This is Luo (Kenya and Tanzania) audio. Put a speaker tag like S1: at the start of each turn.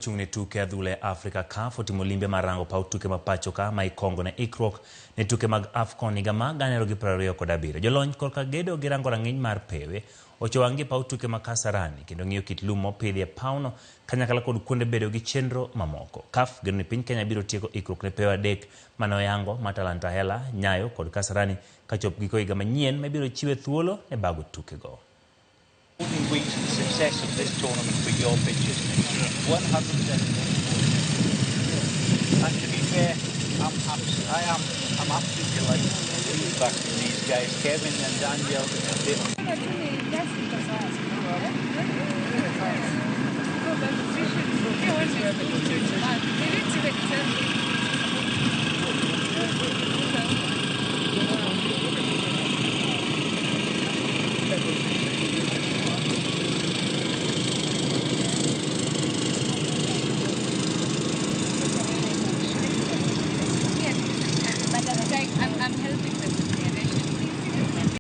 S1: Chung'ne tuke adhula e Africa CAF otimo limbe mar rango paw tuke ma pachoka ma ikongo ne ikruok ne tuke mag AFCON higa ma 2027. Jolony korka gedo gi rango rang'iny mar pewe ochowangi paw tuke ma Kasarani kendo ng'iyo kit lum mopidhi e pawno kanyakla kod kuonde bedo gi chenro mamoko. CAF geno ni piny Kenya biro tieko ikruok ne pewe adek manoyango ma Talanta Hela, Nyayo kod Kasarani kachop giko higa manyien ma biro chiwe thuolo ne bago tukego.
S2: Weeks of the success of this tournament with your pitches, 100%. And to be fair, I'm absolutely delighted to be back with these guys, Kevin and Daniel.